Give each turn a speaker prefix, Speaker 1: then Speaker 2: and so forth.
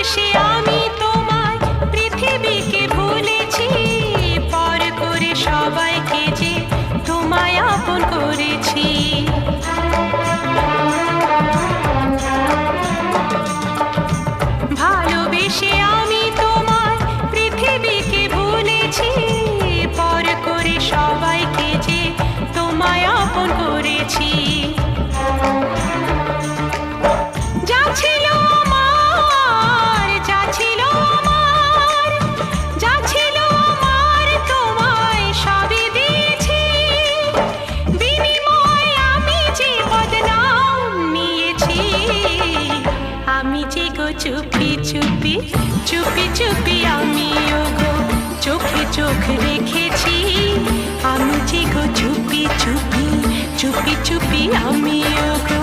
Speaker 1: ভালোবেসে আমি তোমায় পৃথিবীকে ভুলেছি, পর করে সবাইকে যে তোমায় আপন করেছি। ভালোবেসে আমি তোমায় পৃথিবীকে ভুলেছি, পর করে সবাইকে যে তোমায় আপন করেছি। যা ছিল আমার, যা ছিল আমার, যা ছিল আমার তোমায় সবই দিয়েছি, বিনিময়ে আমি যে বদনাম নিয়েছি। আমি যে গো চুপি চুপি চুপি চুপি আমিও গো চোখে চোখ রেখেছি, আমি যে গো চুপি চুপি চুপি চুপি আমিও গো।